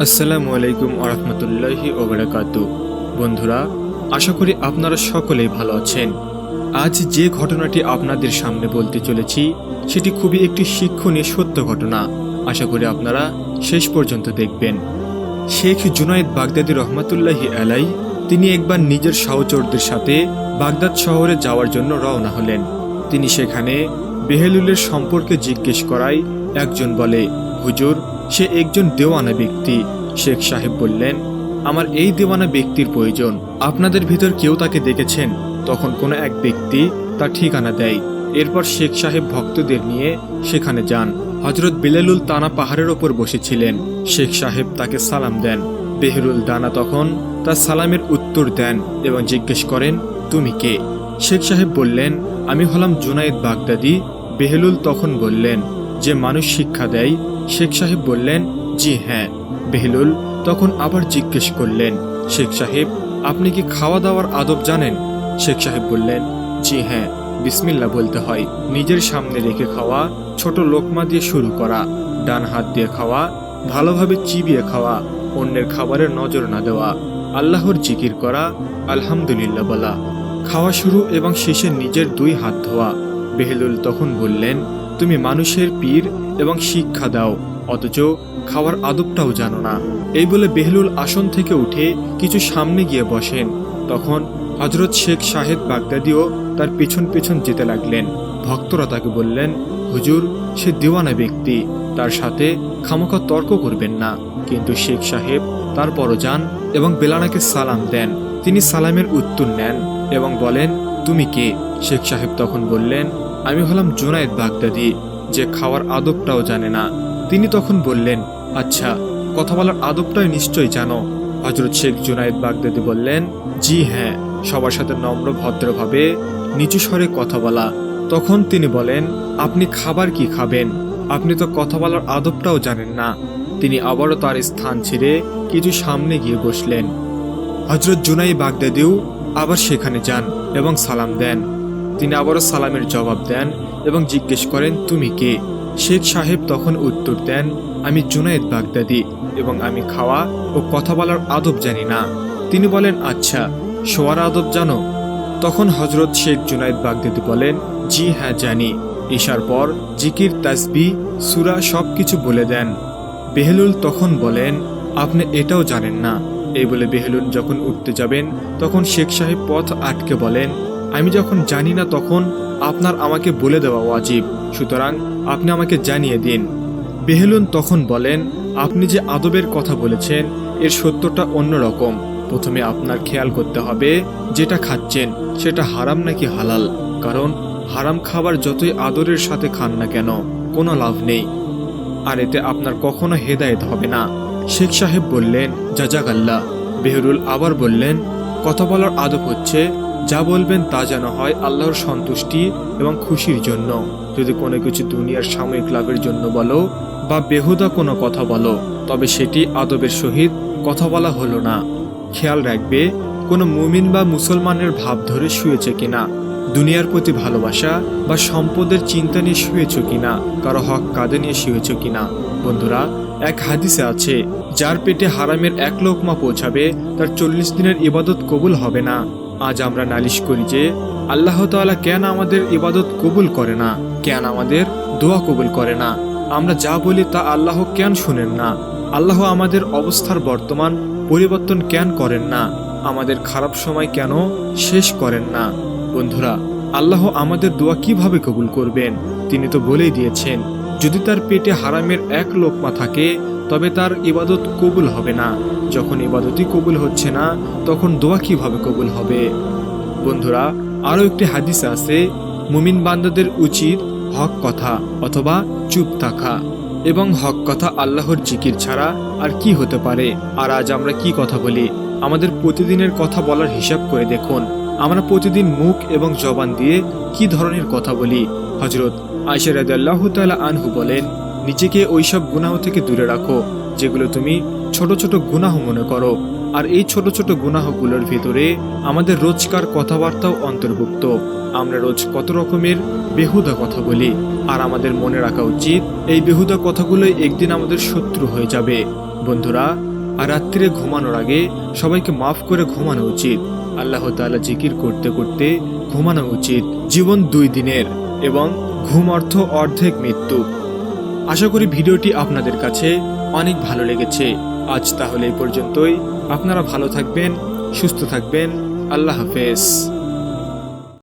আসসালামু আলাইকুম আরহামতুল্লাহি ওবারাকাতু। বন্ধুরা, আশা করি আপনারা সকলেই ভালো আছেন। আজ যে ঘটনাটি আপনাদের সামনে বলতে চলেছি সেটি খুবই একটি শিক্ষণীয় সত্য ঘটনা। আশা করি আপনারা শেষ পর্যন্ত দেখবেন। শেখ জুনায়েদ বাগদাদী রহমাতুল্লাহি আলাই তিনি একবার নিজের সহচরদের সাথে বাগদাদ শহরে যাওয়ার জন্য রওনা হলেন। তিনি সেখানে বেহেলুলের সম্পর্কে জিজ্ঞেস করায় একজন বলে, হুজুর, সে একজন দেওয়ানা ব্যক্তি। শেখ সাহেব বললেন, আমার এই দেওয়ানা ব্যক্তির প্রয়োজন। আপনাদের ভিতর কেউ তাকে দেখেছেন? তখন কোনো এক ব্যক্তি তার ঠিকানা দেয়। এরপর শেখ সাহেব ভক্তদের নিয়ে সেখানে যান। হযরত বেলালুল তানা পাহাড়ের ওপর বসেছিলেন। শেখ সাহেব তাকে সালাম দেন। বেহরুল দানা তখন তার সালামের উত্তর দেন এবং জিজ্ঞেস করেন, তুমি কে? শেখ সাহেব বললেন, আমি হলাম জুনায়েদ বাগদাদী। বেহলুল তখন বললেন, যে মানুষ শিক্ষা দেয়? শেখ সাহেব বললেন, জি হ্যাঁ। বেহলুল তখন আবার জিজ্ঞেস করলেন, শেখ সাহেব, আপনি কি খাওয়া দাওয়ার আদব জানেন? শেখ সাহেব বললেন, জি হ্যাঁ, বিসমিল্লাহ বলতে হয়, নিজের সামনে রেখে খাওয়া, ছোট লোকমা দিয়ে শুরু করা, ডান হাত দিয়ে খাওয়া, ভালোভাবে চিবিয়ে খাওয়া, অন্যের খাবারের নজর না দেওয়া, আল্লাহর জিকির করা, আলহামদুলিল্লাহ বলা, খাওয়া শুরু এবং শেষে নিজের দুই হাত ধোয়া। বেহলুল তখন বললেন, তুমি মানুষের পীর এবং শিক্ষা দাও, অথচ খাওয়ার আদবটাও জানো না। এই বলে বেহলুল আসন থেকে উঠে কিছু সামনে গিয়ে বসেন। তখন হযরত শেখ সাহেব বাগদাদীও তার পেছন পেছন যেতে লাগলেন। ভক্তরা তাকে বললেন, হুজুর, সে দেওয়ানা ব্যক্তি, তার সাথে খামোখা তর্ক করবেন না। কিন্তু শেখ সাহেব তারপরও যান এবং বেলানাকে সালাম দেন। তিনি সালামের উত্তর নেন এবং বলেন, তুমি কে? শেখ সাহেব তখন বললেন, আমি হলাম জুনায়েদ বাগদাদী, যে খাওয়ার আদবটাও জানে না। তিনি তখন বললেন, আচ্ছা, কথা বলার আদবটাই নিশ্চয়ই জানো। হযরত শেখ জুনায়েদ বাগদাদী বললেন, জি হ্যাঁ, সবার সাথে নম্র ভদ্রভাবে নিচু স্বরে কথা বলা। তখন তিনি বলেন, আপনি খাবার কি খাবেন? আপনি তো কথা বলার আদবটাও জানেন না। তিনি আবারও তার স্থান ছেড়ে কিছু সামনে গিয়ে বসলেন। হযরত জুনায়েদ বাগদাদীও আবার সেখানে যান এবং সালাম দেন। তিনি আবারও সালামের জবাব দেন এবং জিজ্ঞেস করেন, তুমি কে? শেখ সাহেব তখন উত্তর দেন, আমি জুনায়েদ বাগদাদী এবং আমি খাওয়া ও কথা বলার আদব জানি না। তিনি বলেন, আচ্ছা, শোয়ার আদব জানো? তখন হযরত শেখ জুনায়েদ বাগদাদী বলেন, জি হ্যাঁ জানি। ঈশার পর জিকির, তাসবিহ, সূরা সবকিছু বলে দেন। বেহলুল তখন বলেন, আপনি এটাও জানেন না। এই বলে বেহলুল যখন উঠতে যাবেন তখন শেখ সাহেব পথ আটকে বলেন, আমি যখন জানি না তখন আপনার আমাকে বলে দেওয়া ওয়াজিব, সুতরাং আপনি আমাকে জানিয়ে দিন। বেহলুল তখন বলেন, আপনি যে আদবের কথা বলেছেন এর সত্যটা অন্যরকম। প্রথমে আপনার খেয়াল করতে হবে যেটা খাচ্ছেন সেটা হারাম নাকি হালাল, কারণ হারাম খাবার যতই আদরের সাথে খান না কেন কোনো লাভ নেই, আর এতে আপনার কখনো হেদায়েত হবে না। শেখ সাহেব বললেন, জাযাকাল্লাহ। বেহলুল আবার বললেন, কথা বলার আদব হচ্ছে যা বলবেন তা যেন হয় আল্লাহর সন্তুষ্টি এবং খুশির জন্য। যদি কোনো কিছু দুনিয়ার সাময়িক লাভের জন্য বলো বা বেহুদা কোনো কথা বলো, তবে সেটি আদবের সহিত কথা বলা হলো না। খেয়াল রাখবে কোনো মুমিন বা মুসলমানের ভাব ধরে শুয়েছে কিনা, দুনিয়ার প্রতি ভালোবাসা বা সম্পদের চিন্তা নিয়ে শুয়েছ কিনা, কারো হক কাঁধে নিয়ে শুয়েছ কিনা। বন্ধুরা, এক হাদিসে আছে, যার পেটে হারামের এক লোকমা পৌঁছাবে তার 40 দিনের ইবাদত কবুল হবে না। আজ আমরা নালিশ করি যে আল্লাহ তাআলা কেন আমাদের ইবাদত কবুল করে না, কেন আমাদের দোয়া কবুল করে না। আমরা যা বলি তা আল্লাহ কেন শুনেন না? আল্লাহ আমাদের অবস্থার বর্তমান পরিবর্তন কেন করেন না? আমাদের খারাপ সময় কেন শেষ করেন না? বন্ধুরা, আল্লাহ আমাদের দোয়া কিভাবে কবুল করবেন? তিনি তো বলেই দিয়েছেন, যদি তার পেটে হারামের এক লোকমা থাকে তবে তার ইবাদত কবুল হবে না। যখন ইবাদতই কবুল হচ্ছে না তখন দোয়া কিভাবে কবুল হবে? বন্ধুরা, আরও একটি হাদিস আছে, মুমিন বান্দাদের উচিত হক কথা অথবা চুপ থাকা, এবং হক কথা আল্লাহর জিকির ছাড়া আর কি হতে পারে? আর আজ আমরা কি কথা বলি? আমাদের প্রতিদিনের কথা বলার হিসাব করে দেখুন, আমরা প্রতিদিন মুখ এবং জবান দিয়ে কি ধরনের কথা বলি। হযরত আয়েশা রাদিয়াল্লাহু তাআলা আনহু বলেন, নিজেকে ওইসব গুনাহ থেকে দূরে রাখো যেগুলো তুমি ছোট ছোট গুনাহ মনে করো। আর এই ছোট ছোট গুনাহগুলোর ভিতরে আমাদের রোজকার কথাবার্তাও অন্তর্ভুক্ত। আমরা রোজ কত রকমের বেহুদা কথা বলি, আর আমাদের মনে রাখা উচিত এই বেহুদা কথাগুলোই একদিন আমাদের শত্রু হয়ে যাবে। বন্ধুরা, আর রাত্রে ঘুমানোর আগে সবাইকে মাফ করে ঘুমানো উচিত। আল্লাহ তাআলা জিকির করতে করতে ঘুমানো উচিত। জীবন 2 দিনের এবং ঘুম অর্থ অর্ধেক মৃত্যু। আশা করি ভিডিওটি আপনাদের কাছে অনেক ভালো লেগেছে। আজ তাহলে এই পর্যন্তই। আপনারা ভালো থাকবেন, সুস্থ থাকবেন। আল্লাহ হাফেজ।